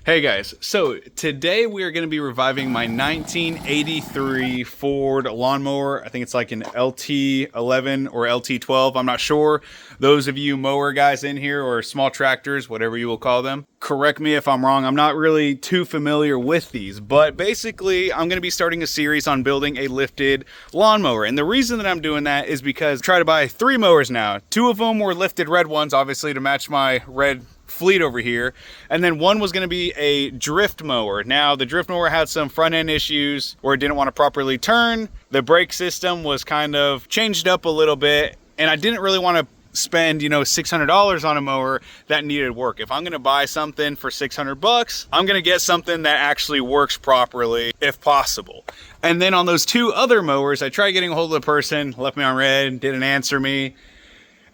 Hey guys, so today we are going to be reviving my 1983 Ford lawnmower. I think it's like an lt11 or lt12, I'm not sure. Those of you mower guys in here, or small tractors, whatever you will call them, correct me if I'm wrong. I'm not really too familiar with these, but basically I'm going to be starting a series on building a lifted lawnmower. And the reason that I'm doing that is because I try to buy 3 mowers now. 2 of them were lifted red ones, obviously to match my red fleet over here, and then one was going to be a drift mower. Now the drift mower had some front end issues where it didn't want to properly turn. The brake system was kind of changed up a little bit, and I didn't really want to spend, you know, $600 on a mower that needed work. If I'm going to buy something for 600 bucks, I'm going to get something that actually works properly if possible. And then on those 2 other mowers, I tried getting a hold of the person, left me on red, didn't answer me.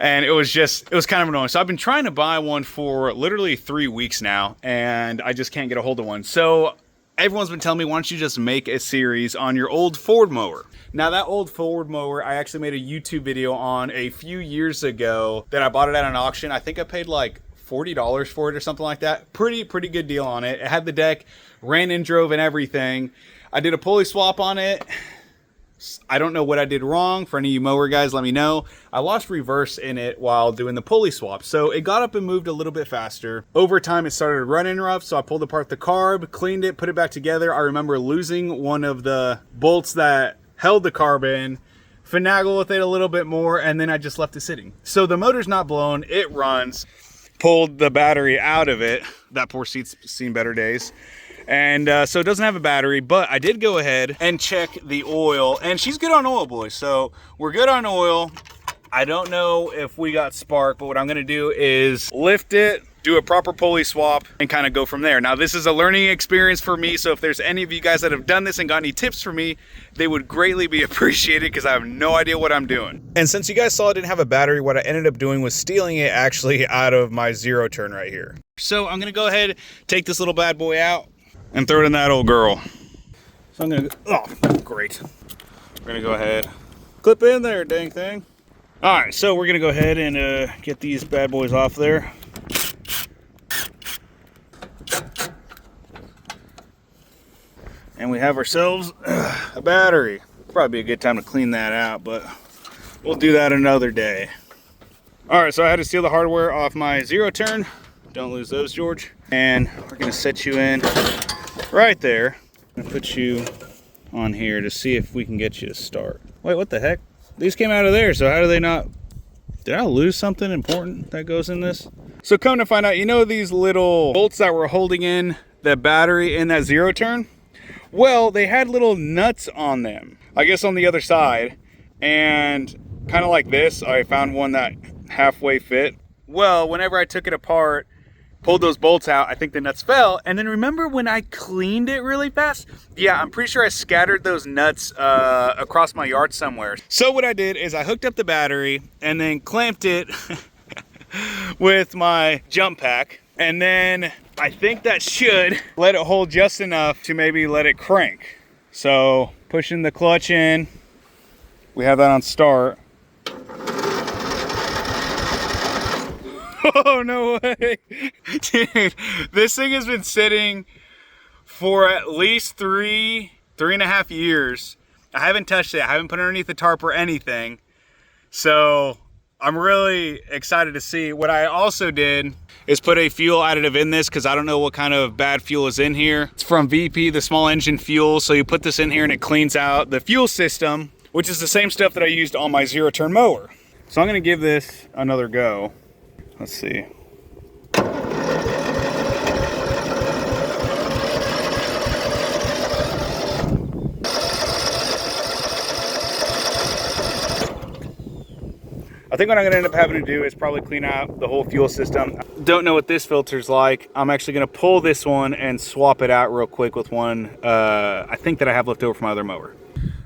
And it was kind of annoying. So I've been trying to buy one for literally 3 weeks now, and I just can't get a hold of one. So everyone's been telling me, why don't you just make a series on your old Ford mower? Now that old Ford mower, I actually made a YouTube video on a few years ago that I bought it at an auction. I think I paid like $40 for it or something like that. Pretty good deal on it. It had the deck, ran and drove and everything. I did a pulley swap on it. I don't know what I did wrong. For any of you mower guys, let me know. I lost reverse in it while doing the pulley swap, so it got up and moved a little bit faster. Over time, it started running rough, so I pulled apart the carb, cleaned it, put it back together. I remember losing one of the bolts that held the carb in, finagled with it a little bit more, and then I just left it sitting. So the motor's not blown, it runs. Pulled the battery out of it. That poor seat's seen better days. And so it doesn't have a battery, but I did go ahead and check the oil, and she's good on oil, boys. So we're good on oil. I don't know if we got spark, but what I'm gonna do is lift it, do a proper pulley swap, and kind of go from there. Now this is a learning experience for me, so if there's any of you guys that have done this and got any tips for me, they would greatly be appreciated, because I have no idea what I'm doing. And since you guys saw it didn't have a battery, what I ended up doing was stealing it actually out of my zero turn right here. So I'm gonna go ahead, take this little bad boy out, and throw it in that old girl. So I'm gonna go, oh, great. We're gonna go ahead, clip in there, dang thing. All right, so we're gonna go ahead and get these bad boys off there. And we have ourselves a battery. Probably be a good time to clean that out, but we'll do that another day. All right, so I had to steal the hardware off my zero turn. Don't lose those, George. And we're gonna set you in right there. I'm gonna put you on here to see if we can get you to start. Wait, what the heck? These came out of there, so how do they not? Did I lose something important that goes in this? So come to find out, you know these little bolts that were holding in the battery in that zero turn? Well, they had little nuts on them, I guess on the other side. And kind of like this, I found one that halfway fit. Well, whenever I took it apart, pulled those bolts out, I think the nuts fell. And then remember when I cleaned it really fast? Yeah, I'm pretty sure I scattered those nuts across my yard somewhere. So what I did is I hooked up the battery and then clamped it with my jump pack. And then I think that should let it hold just enough to maybe let it crank. So pushing the clutch in, we have that on start. Oh, no way. Dude, this thing has been sitting for at least three and a half years. I haven't touched it. I haven't put it underneath the tarp or anything. So I'm really excited to see. What I also did is put a fuel additive in this, because I don't know what kind of bad fuel is in here. It's from VP, the small engine fuel. So you put this in here and it cleans out the fuel system, which is the same stuff that I used on my zero turn mower. So I'm gonna give this another go. Let's see. I think what I'm gonna end up having to do is probably clean out the whole fuel system. Don't know what this filter's like. I'm actually gonna pull this one and swap it out real quick with one I think that I have left over from my other mower.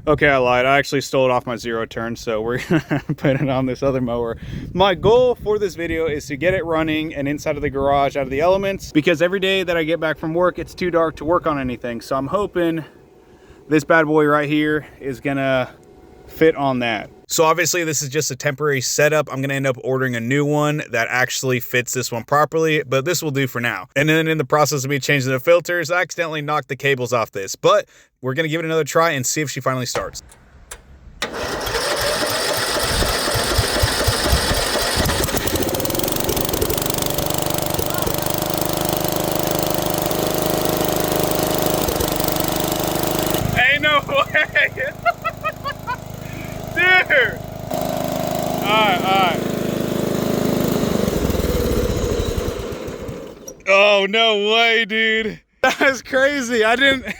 Okay, I lied. I actually stole it off my zero turn, so we're gonna put it on this other mower. My goal for this video is to get it running and inside of the garage out of the elements, because every day that I get back from work, it's too dark to work on anything. So I'm hoping this bad boy right here is gonna fit on that. So obviously this is just a temporary setup. I'm going to end up ordering a new one that actually fits this one properly, but this will do for now. And then in the process of me changing the filters, I accidentally knocked the cables off this, but we're going to give it another try and see if she finally starts. Ain't no way! Dude! Alright. Oh, no way, dude. That was crazy. I didn't...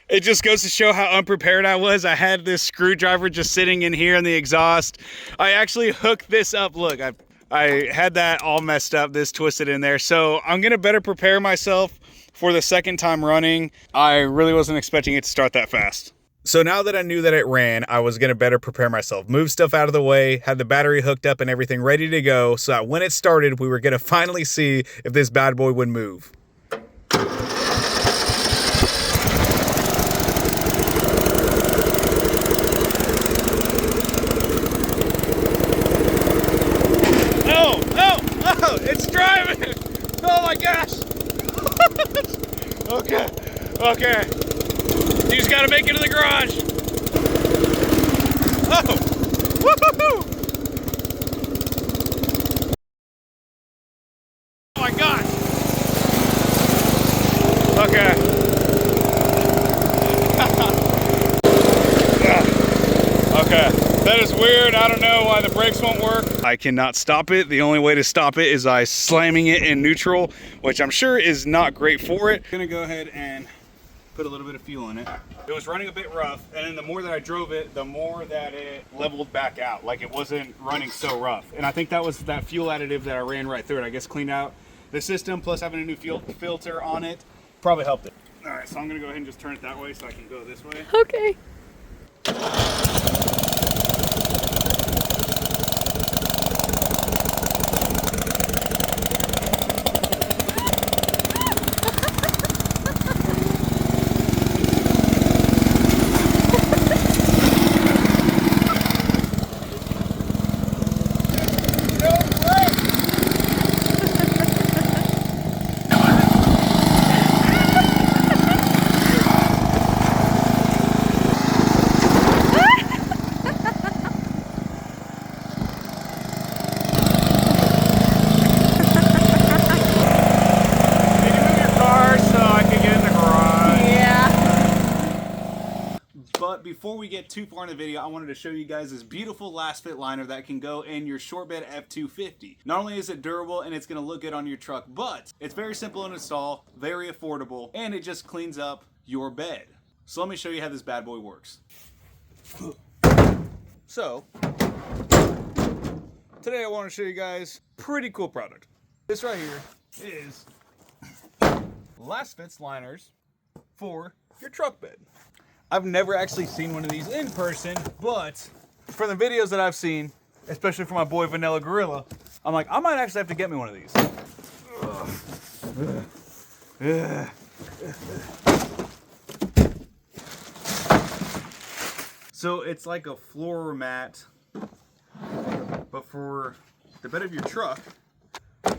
It just goes to show how unprepared I was. I had this screwdriver just sitting in here in the exhaust. I actually hooked this up. Look, I had that all messed up, this twisted in there. So I'm gonna better prepare myself for the second time running. I really wasn't expecting it to start that fast. So now that I knew that it ran, I was gonna better prepare myself, move stuff out of the way, had the battery hooked up and everything ready to go, so that when it started, we were gonna finally see if this bad boy would move. Oh, it's driving! Oh my gosh! Okay. You just gotta make it to the garage. Oh! Woohoo! Oh my gosh! Okay. Okay. That is weird. I don't know why the brakes won't work. I cannot stop it. The only way to stop it is by slamming it in neutral, which I'm sure is not great for it. I'm gonna go ahead and put a little bit of fuel in it. It was running a bit rough, and then the more that I drove it, the more that it leveled back out. Like it wasn't running so rough. And I think that was that fuel additive that I ran right through it. I guess cleaned out the system, plus having a new fuel filter on it probably helped it. All right, so I'm gonna go ahead and just turn it that way so I can go this way. Okay. But before we get too far in the video, I wanted to show you guys this beautiful Lasfit liner that can go in your short bed F250. Not only is it durable and it's going to look good on your truck, but it's very simple to install, very affordable, and it just cleans up your bed. So let me show you how this bad boy works. So, today I want to show you guys a pretty cool product. This right here is Lasfit's liners for your truck bed. I've never actually seen one of these in person, but from the videos that I've seen, especially from my boy Vanilla Gorilla, I'm like, I might actually have to get me one of these. So it's like a floor mat, but for the bed of your truck.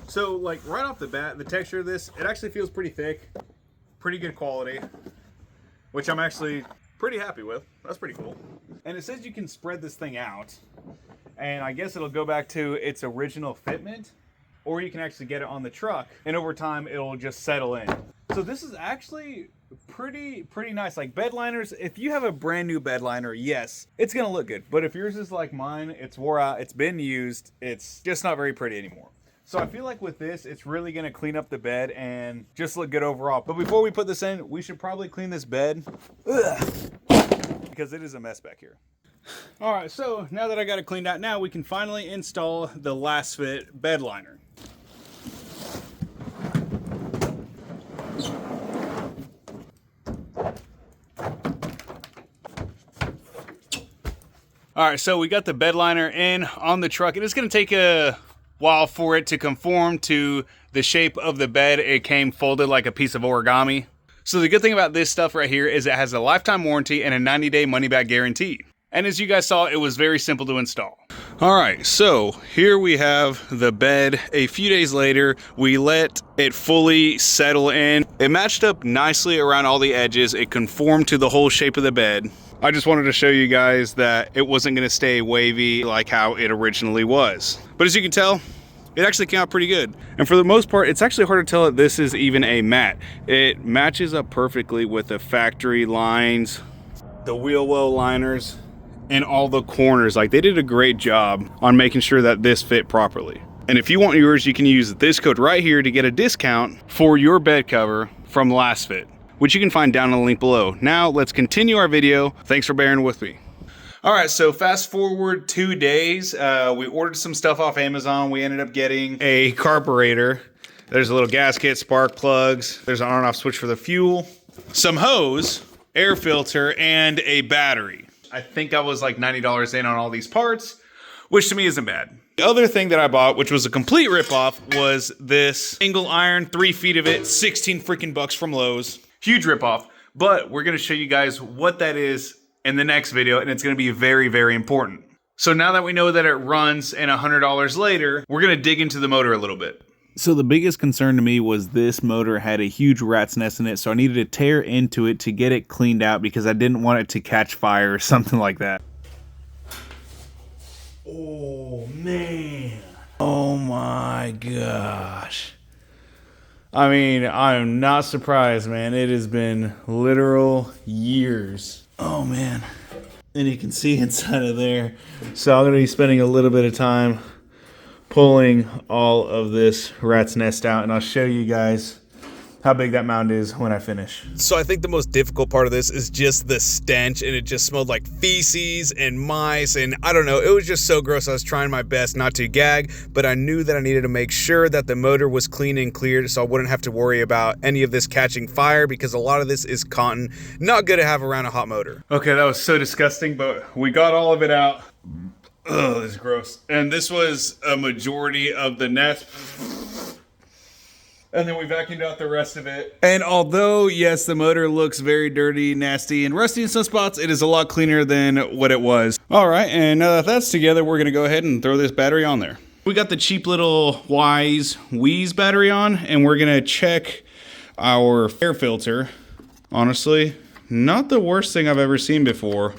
So like right off the bat, the texture of this, it actually feels pretty thick, pretty good quality, which I'm actually pretty happy with. That's pretty cool. And it says you can spread this thing out, and I guess it'll go back to its original fitment, or you can actually get it on the truck, and over time it'll just settle in. So this is actually pretty nice. Like bed liners, if you have a brand new bed liner, yes, it's gonna look good. But if yours is like mine, it's wore out, it's been used, it's just not very pretty anymore. So I feel like with this, it's really gonna clean up the bed and just look good overall. But before we put this in, we should probably clean this bed because it is a mess back here. All right, so now that I got it cleaned out, now we can finally install the Lasfit bed liner. All right, so we got the bed liner in on the truck. It is gonna take a while for it to conform to the shape of the bed. It came folded like a piece of origami. So the good thing about this stuff right here is it has a lifetime warranty and a 90-day money-back guarantee. And as you guys saw, it was very simple to install. All right, so here we have the bed. A few days later, we let it fully settle in. It matched up nicely around all the edges. It conformed to the whole shape of the bed. I just wanted to show you guys that it wasn't gonna stay wavy like how it originally was. But as you can tell, it actually came out pretty good. And for the most part, it's actually hard to tell that this is even a mat. It matches up perfectly with the factory lines, the wheel well liners, and all the corners. Like, they did a great job on making sure that this fit properly. And if you want yours, you can use this code right here to get a discount for your bed cover from Lasfit, which you can find down in the link below. Now let's continue our video. Thanks for bearing with me. All right, so fast forward 2 days. We ordered some stuff off Amazon. We ended up getting a carburetor. There's a little gasket, spark plugs. There's an on and off switch for the fuel, some hose, air filter, and a battery. I think I was like $90 in on all these parts, which to me isn't bad. The other thing that I bought, which was a complete ripoff, was this angle iron, 3 feet of it, 16 freaking bucks from Lowe's. Huge ripoff, but we're gonna show you guys what that is in the next video, and it's gonna be very, very important. So now that we know that it runs and $100 later, we're gonna dig into the motor a little bit. So the biggest concern to me was this motor had a huge rat's nest in it, so I needed to tear into it to get it cleaned out because I didn't want it to catch fire or something like that. Oh man. Oh my gosh. I mean, I'm not surprised, man. It has been literal years. Oh man. And you can see inside of there. So I'm gonna be spending a little bit of time pulling all of this rat's nest out, and I'll show you guys how big that mound is when I finish. So I think the most difficult part of this is just the stench, and it just smelled like feces and mice, and I don't know, it was just so gross. I was trying my best not to gag, but I knew that I needed to make sure that the motor was clean and cleared so I wouldn't have to worry about any of this catching fire, because a lot of this is cotton, not good to have around a hot motor. Okay, that was so disgusting, but we got all of it out. Ugh, this is gross. And this was a majority of the nest. And then we vacuumed out the rest of it. And although, yes, the motor looks very dirty, nasty, and rusty in some spots, it is a lot cleaner than what it was. All right, and now that that's together, we're gonna go ahead and throw this battery on there. We got the cheap little 𝐍𝐎𝐓 battery on, and we're gonna check our air filter. Honestly, not the worst thing I've ever seen before.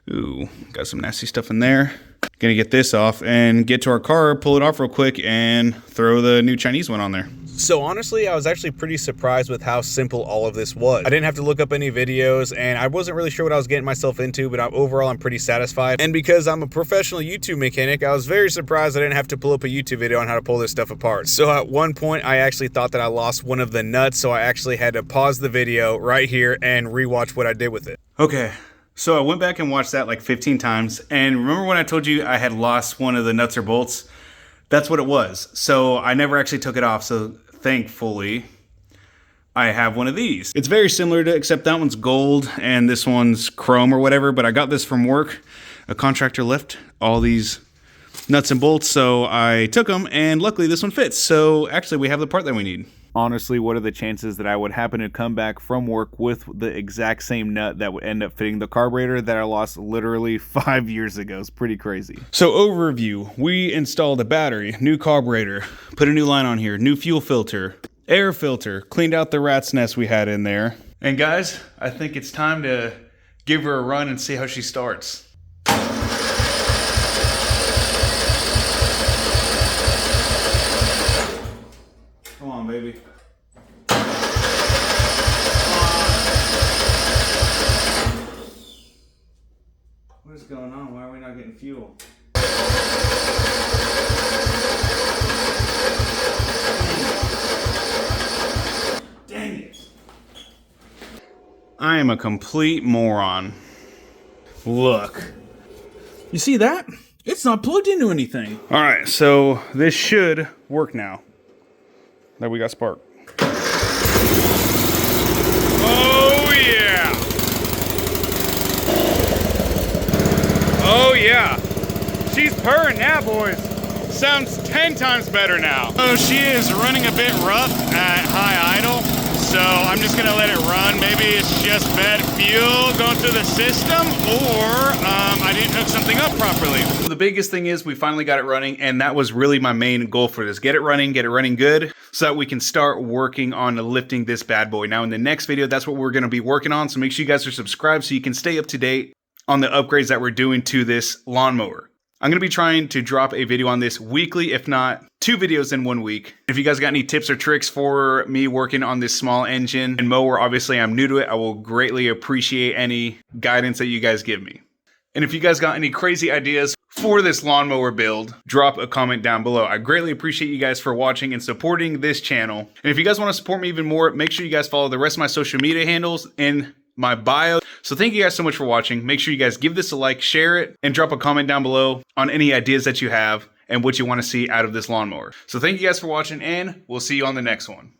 Ooh, got some nasty stuff in there. Gonna get this off and get to our car, pull it off real quick, and throw the new Chinese one on there. So honestly, I was actually pretty surprised with how simple all of this was. I didn't have to look up any videos, and I wasn't really sure what I was getting myself into, but overall I'm pretty satisfied. And because I'm a professional YouTube mechanic, I was very surprised I didn't have to pull up a YouTube video on how to pull this stuff apart. So at one point, I actually thought that I lost one of the nuts, so I actually had to pause the video right here and rewatch what I did with it. Okay, so I went back and watched that like 15 times, and remember when I told you I had lost one of the nuts or bolts? That's what it was. So I never actually took it off, so thankfully I have one of these. It's very similar to, except that one's gold and this one's chrome or whatever, but I got this from work. A contractor left all these nuts and bolts, so I took them, and luckily this one fits. So actually we have the part that we need. Honestly, what are the chances that I would happen to come back from work with the exact same nut that would end up fitting the carburetor that I lost literally 5 years ago? It's pretty crazy. So overview, we installed a battery, new carburetor, put a new line on here, new fuel filter, air filter, cleaned out the rat's nest we had in there. And guys, I think it's time to give her a run and see how she starts. Come on, baby. What is going on? Why are we not getting fuel? Dang it. I am a complete moron. Look. You see that? It's not plugged into anything. All right, so this should work now. That we got spark. Oh yeah! Oh yeah! She's purring now, boys. Sounds 10 times better now. So she is running a bit rough at high idle, so I'm just gonna let it run. Maybe it's just bad fuel going through the system, or I didn't hook something up properly. So the biggest thing is we finally got it running, and that was really my main goal for this. Get it running good, so that we can start working on lifting this bad boy. Now in the next video, that's what we're going to be working on, so make sure you guys are subscribed so you can stay up to date on the upgrades that we're doing to this lawnmower. I'm going to be trying to drop a video on this weekly, if not 2 videos in 1 week. If you guys got any tips or tricks for me working on this small engine and mower, obviously I'm new to it, I will greatly appreciate any guidance that you guys give me. And if you guys got any crazy ideas for this lawnmower build, drop a comment down below. I greatly appreciate you guys for watching and supporting this channel. And if you guys want to support me even more, make sure you guys follow the rest of my social media handles in my bio. So thank you guys so much for watching. Make sure you guys give this a like, share it, and drop a comment down below on any ideas that you have and what you want to see out of this lawnmower. So thank you guys for watching, and we'll see you on the next one.